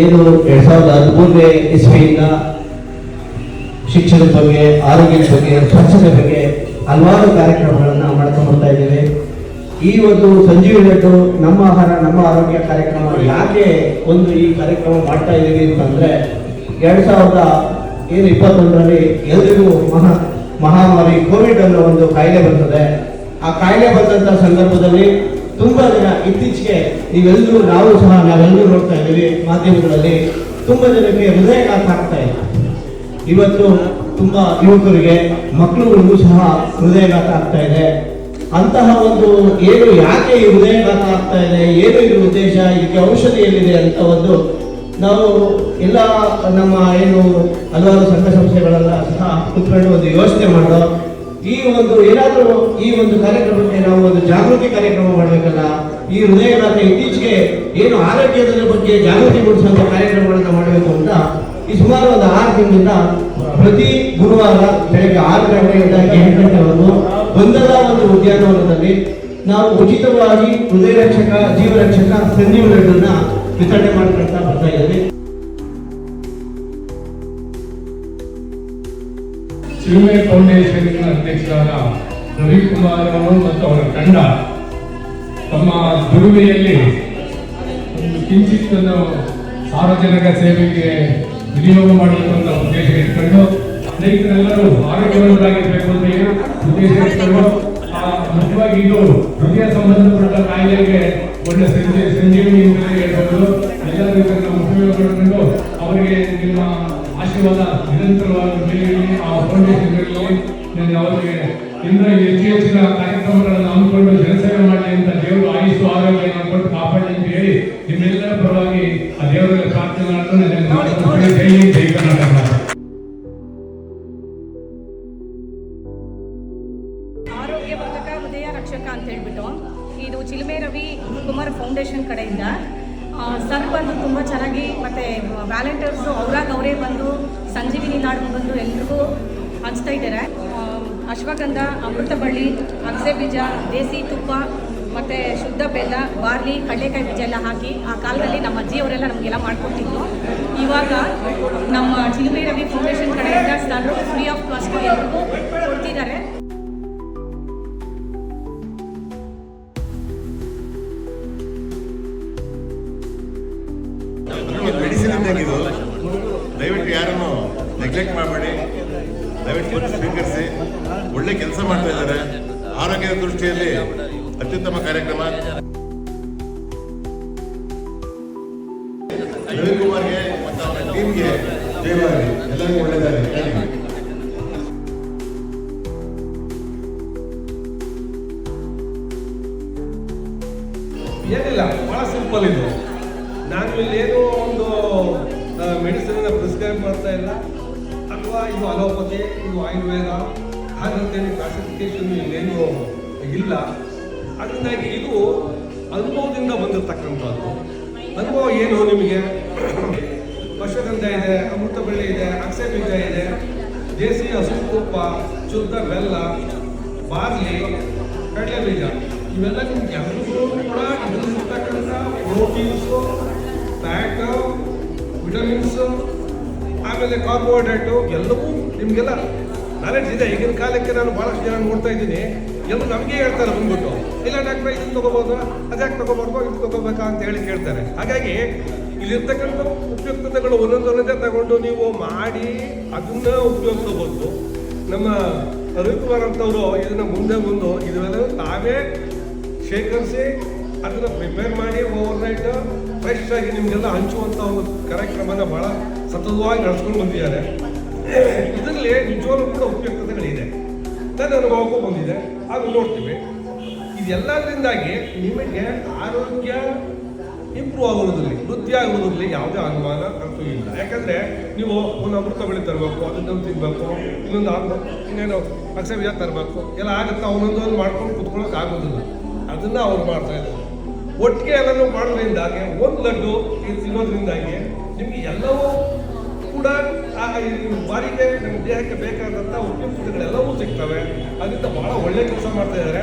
ಏನು 2013ನೇ ಇಸ್ವಿಯಿಂದ ಶಿಕ್ಷಣದ ಬಗ್ಗೆ, ಆರೋಗ್ಯದ ಬಗ್ಗೆ, ಸ್ವಚ್ಛತೆ ಬಗ್ಗೆ ಹಲವಾರು ಕಾರ್ಯಕ್ರಮಗಳನ್ನು ಮಾಡ್ಕೊಂಡು ಬರ್ತಾ ಇದ್ದೇವೆ. ಈ ಒಂದು ಸಂಜೀವಿನಿ ರೆಡ್ಡಿ ನಮ್ಮ ಆಹಾರ ನಮ್ಮ ಆರೋಗ್ಯ ಕಾರ್ಯಕ್ರಮ ಯಾಕೆ ಈ ಕಾರ್ಯಕ್ರಮ ಮಾಡ್ತಾ ಇದ್ದೀವಿ ಅಂತಂದ್ರೆ 2021ರಲ್ಲಿ ಎಲ್ರಿಗೂ ಮಹಾಮಾರಿ ಕೋವಿಡ್ ಅನ್ನೋ ಒಂದು ಕಾಯಿಲೆ ಬರ್ತದೆ. ಆ ಕಾಯಿಲೆ ಬಂದಂತ ಸಂದರ್ಭದಲ್ಲಿ ತುಂಬಾ ಜನ ಇತ್ತೀಚೆಗೆ ನಾವೆಲ್ಲರೂ ನೋಡ್ತಾ ಇದ್ದೀವಿ ಮಾಧ್ಯಮಗಳಲ್ಲಿ, ತುಂಬಾ ಜನಕ್ಕೆ ಹೃದಯಾಘಾತ ಆಗ್ತಾ ಇದೆ. ಇವತ್ತು ತುಂಬಾ ಯುವಕರಿಗೆ, ಮಕ್ಕಳುಗಳಿಗೂ ಸಹ ಹೃದಯಾಘಾತ ಆಗ್ತಾ ಇದೆ. ಅಂತಹ ಒಂದು ಯಾಕೆ ಈ ಹೃದಯಾಘಾತ ಆಗ್ತಾ ಇದೆ, ಏನು ಇದ್ರ ಉದ್ದೇಶ, ಇದಕ್ಕೆ ಔಷಧಿ ಎಲ್ಲಿದೆ ಅಂತ ನಾವು ಎಲ್ಲ ನಮ್ಮ ಹಲವಾರು ಸಂಘ ಸಂಸ್ಥೆಗಳೆಲ್ಲ ಸಹ ಕುತ್ಕೊಂಡು ಒಂದು ಯೋಚನೆ ಮಾಡೋ ಏನಾದರೂ ಈ ಒಂದು ಕಾರ್ಯಕ್ರಮಕ್ಕೆ ನಾವು ಒಂದು ಜಾಗೃತಿ ಕಾರ್ಯಕ್ರಮ ಮಾಡಬೇಕಲ್ಲ. ಈ ಹೃದಯಾಘಾತ ಇತ್ತೀಚೆಗೆ ಆರೋಗ್ಯದ ಬಗ್ಗೆ ಜಾಗೃತಿ ಮೂಡಿಸುವಂತ ಕಾರ್ಯಕ್ರಮಗಳನ್ನ ಮಾಡಬೇಕು ಅಂತ ಈ ಸುಮಾರು ಒಂದು 6 ತಿಂಗಳಿಂದ ಪ್ರತಿ ಗುರುವಾರ ಬೆಳಗ್ಗೆ 6 ಗಂಟೆಯಿಂದ 8 ಗಂಟೆವರೆಗೂ ಬಂಧದ ಒಂದು ಉದ್ಯಾನವನದಲ್ಲಿ ನಾವು ಉಚಿತವಾಗಿ ಹೃದಯ ರಕ್ಷಕ, ಜೀವರಕ್ಷಕ ಸಂಜೀವಿನಿ ರೆಡ್ಡಿನ ವಿತರಣೆ ಮಾಡ್ಕೊಳ್ತಾ ಬರ್ತಾ ಇದ್ದೀವಿ. ಚಿಲುಮೆ ಫೌಂಡೇಶನ್ ಅಧ್ಯಕ್ಷರಾದ ರವಿಕುಮಾರ್ ಅವರು ಮತ್ತು ಅವರ ತಂಡ ತಮ್ಮ ದುಡಿಮೆಯಲ್ಲಿ ಒಂದು ಕಿಂಚಿತ್ತನ್ನು ಸಾರ್ವಜನಿಕ ಸೇವೆಗೆ ವಿನಿಯೋಗ ಮಾಡಬೇಕು ಅಂತ ಉದ್ದೇಶ ಇಟ್ಕೊಂಡು ಸ್ನೇಹಿತರೆಲ್ಲರೂ ಆರೋಗ್ಯವಂತರಾಗಿರಬೇಕು ಅಂತ ಉದ್ದೇಶ ಇಟ್ಕೊಂಡು ಮುಖ್ಯವಾಗಿ ಇದು ಹೃದಯ ಸಂಬಂಧಪಟ್ಟ ಕಾಯಿಲೆಗೆ ಒಳ್ಳೆ ಸಂಜೀವಿನಿ ಹೇಳ್ಬೋದು. ಎಲ್ಲರೂ ಇದನ್ನು ಉಪಯೋಗಗೊಂಡು ಅವರಿಗೆ ನಿಮ್ಮ ಆಶೀರ್ವಾದ ನಿರಂತರವಾಗಿ ಬೆಳೆಯಲಿ, ಆ ಫೌಂಡೇಶನ್ಗಳಲ್ಲಿ ಅವರಿಗೆ ಇನ್ನೂ ಹೆಚ್ಚಿನ ಕಾರ್ಯಕ್ರಮಗಳನ್ನು ಹಮ್ಮಿಕೊಂಡು ಜನಸೇವೆ ಮಾಡಲಿ ಅಂತ ದೇವರು ಆಯುಷು ಆರೋಗ್ಯವನ್ನು ಕೊಟ್ಟು ಕಾಪಾಡಲಿ ಅಂತ ಹೇಳಿ ನಿಮ್ಮೆಲ್ಲರ ಪರವಾಗಿ ಆ ದೇವರಲ್ಲಿ ಪ್ರಾರ್ಥನೆ ಮಾಡ್ಕೊಂಡು ಜೈ ಕರ್ನಾಟಕ. ಆರೋಗ್ಯ ವರ್ಧಕ ಹೃದಯ ರಕ್ಷಕ ಅಂತ ಹೇಳ್ಬಿಟ್ಟು ಇದು ಚಿಲುಮೆ ರವಿ ಕುಮಾರ್ ಫೌಂಡೇಶನ್ ಕಡೆಯಿಂದ ಸರ್ ಬಂದು ತುಂಬ ಚೆನ್ನಾಗಿ ಮತ್ತು ವ್ಯಾಲೆಂಟರ್ಸು ಅವರೇ ಬಂದು ಸಂಜೀವಿನಿ ನಾಡು ಬಂದು ಎಲ್ರಿಗೂ ಹಂಚ್ತಾ ಇದ್ದಾರೆ. ಅಶ್ವಗಂಧ, ಅಮೃತ ಬಳ್ಳಿ, ಅಗಸೆ ಬೀಜ, ದೇಸಿ ತುಪ್ಪ ಮತ್ತು ಶುದ್ಧ ಬೆಲ್ಲ, ಬಾರ್ಲಿ, ಕಡಲೆಕಾಯಿ ಬೀಜ ಎಲ್ಲ ಹಾಕಿ ಆ ಕಾಲದಲ್ಲಿ ನಮ್ಮ ಅಜ್ಜಿಯವರೆಲ್ಲ ನಮಗೆಲ್ಲ ಮಾಡಿಕೊಟ್ಟಿದ್ರು. ಇವಾಗ ನಮ್ಮ ಚಿಲುಮೆ ರವಿ ಫೌಂಡೇಶನ್ ಕಡೆಯಿಂದ ಸರ್ ಫ್ರೀ ಆಫ್ ಕಾಸ್ಟ್ ಎಲ್ರಿಗೂ ಕೊಡ್ತಿದ್ದಾರೆ. ಮೆಡಿಸಿನ್ ಇದು ದಯವಿಟ್ಟು ಯಾರನ್ನು ನೆಗ್ಲೆಕ್ಟ್ ಮಾಡಬೇಡಿ, ದಯವಿಟ್ಟು ಸ್ವೀಕರಿಸಿ. ಒಳ್ಳೆ ಕೆಲಸ ಮಾಡ್ತಾ ಇದ್ದಾರೆ. ಆರೋಗ್ಯದ ದೃಷ್ಟಿಯಲ್ಲಿ ಅತ್ಯುತ್ತಮ ಕಾರ್ಯಕ್ರಮ. ರವಿಕುಮಾರ್ಗೆ ಮತ್ತು ಅವರ ಟೀಮ್ಗೆ ಜಯವಾಗಲಿ, ಎಲ್ಲರಿಗೂ ಒಳ್ಳೆಯದಾಗಲಿ. ಏನಿಲ್ಲ, ಬಹಳ ಸಿಂಪಲ್ ಇದು. ನಾನು ಇಲ್ಲೇನೋ ಒಂದು ಮೆಡಿಸಿನ್ ಪ್ರಿಸ್ಕ್ರೈಬ್ ಮಾಡ್ತಾ ಇಲ್ಲ, ಅಥವಾ ಇದು ಅಲೋಪತಿ, ಇದು ಆಯುರ್ವೇದ ಹಾಗಂತೇನು ಕ್ಲಾಸಿಫಿಕೇಶನ್ ಇಲ್ಲೇನು ಇಲ್ಲ. ಅದರಿಂದಾಗಿ ಇದು ಅನುಭವದಿಂದ ಬಂದಿರತಕ್ಕಂಥದ್ದು. ಅನುಭವ ಏನು ನಿಮಗೆ? ಅಶ್ವಗಂಧ ಇದೆ, ಅಮೃತ ಬಳ್ಳಿ ಇದೆ, ಅಗಸೆ ಬೀಜ ಇದೆ, ದೇಸಿ ಹಸು ತುಪ್ಪ, ಶುದ್ಧ ಬೆಲ್ಲ, ಬಾರ್ಲಿ, ಕಡಲೆ ಬೀಜ, ಇವೆಲ್ಲ ನಿಮ್ಗೆ ಎಲ್ಲರೂ ಕೂಡ ಇದರಲ್ಲಿರ್ತಕ್ಕಂಥ ಪ್ರೋಟೀನ್ಸು, ಫ್ಯಾಟು, ವಿಟಮಿನ್ಸು, ಆಮೇಲೆ ಕಾರ್ಬೋಹೈಡ್ರೇಟು ಎಲ್ಲವೂ ನಿಮಗೆಲ್ಲ ನಾಲೆಡ್ಜ್ ಇದೆ. ಈಗಿನ ಕಾಲಕ್ಕೆ ನಾನು ಭಾಳಷ್ಟು ಜನ ನೋಡ್ತಾ ಇದ್ದೀನಿ, ಎಲ್ಲರೂ ನಮಗೆ ಹೇಳ್ತಾರೆ ಬಂದ್ಬಿಟ್ಟು, ಇಲ್ಲ ಡಾಕ್ಟ್ರೆ ಇದನ್ನು ತೊಗೋಬೋದು, ಅದ್ಯಾಕೆ ತೊಗೋಬಾರ್ದು, ಇದು ತೊಗೋಬೇಕಾ ಅಂತ ಹೇಳಿ ಕೇಳ್ತಾರೆ. ಹಾಗಾಗಿ ಇಲ್ಲಿರ್ತಕ್ಕಂಥ ಉಪಯುಕ್ತತೆಗಳು ಒಂದೊಂದೇ ತಗೊಂಡು ನೀವು ಮಾಡಿ ಅದನ್ನ ಉಪಯೋಗಿಸಬಹುದು. ನಮ್ಮ ರವಿಕುಮಾರ್ ಅಂತವರು ಇದನ್ನ ಮುಂದೆ ಇದೆಲ್ಲ ತಾವೇ ಶೇಖರಿಸಿ ಅದನ್ನು ಪ್ರಿಪೇರ್ ಮಾಡಿ ಓವರ್ನೈಟ್ ಫ್ರೆಶ್ ಆಗಿ ನಿಮಗೆಲ್ಲ ಹಂಚುವಂಥ ಒಂದು ಕಾರ್ಯಕ್ರಮನ ಭಾಳ ಸತತವಾಗಿ ನಡೆಸ್ಕೊಂಡು ಬಂದಿದ್ದಾರೆ. ಇದರಲ್ಲಿ ನಿಜವಾಗ್ಲೂ ಕೂಡ ಉಪಯುಕ್ತತೆಗಳಿದೆ, ನನ್ನ ಅನುಭವಕ್ಕೂ ಬಂದಿದೆ, ಅದು ನೋಡ್ತೀವಿ. ಇದೆಲ್ಲದರಿಂದಾಗಿ ನಿಮಗೆ ಆರೋಗ್ಯ ಇಂಪ್ರೂವ್ ಆಗೋದ್ರಲ್ಲಿ, ವೃದ್ಧಿ ಆಗೋದ್ರಲ್ಲಿ ಯಾವುದೇ ಅನುಮಾನ ಅಂತೂ ಇಲ್ಲ. ಯಾಕಂದರೆ ನೀವು ಒಂದು ಅಮೃತ ಬಳ್ಳಿ ತರಬೇಕು, ಅದನ್ನು ತಿನ್ನಬೇಕು, ಇನ್ನೇನು ಅಗಸೆ ಬೀಜ ತರಬೇಕು, ಎಲ್ಲ ಆಗುತ್ತೆ. ಅವನೊಂದು ಮಾಡ್ಕೊಂಡು ಕುತ್ಕೊಳ್ಳೋಕೆ ಆಗೋದಿಲ್ಲ. ಅದನ್ನು ಅವ್ರು ಮಾಡ್ತಾಯಿದ್ದಾರೆ. ಒಟ್ಟಿಗೆ ಎಲ್ಲನೂ ಮಾಡೋದ್ರಿಂದಾಗಿ ಒಂದು ಲಡ್ಡು ಇದು ತಿನ್ನೋದ್ರಿಂದಾಗಿ ನಿಮ್ಗೆ ಎಲ್ಲವೂ ಕೂಡ ಈ ಬಾರಿಗೆ ನಮ್ಮ ದೇಹಕ್ಕೆ ಬೇಕಾದಂಥ ಉಪಯುಕ್ತತೆಗಳೆಲ್ಲವೂ ಸಿಗ್ತವೆ. ಅದರಿಂದ ಬಹಳ ಒಳ್ಳೆ ಕೆಲಸ ಮಾಡ್ತಾ ಇದ್ದಾರೆ.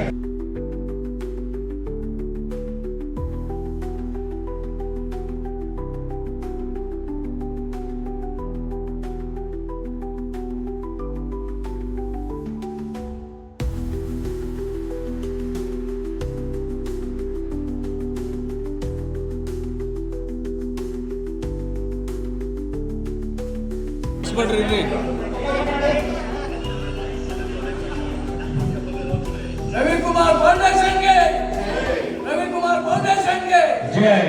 ರವಿಕುಮಾರ್ ಫೌಂಡೇಶನ್ಗೆ ಜೈ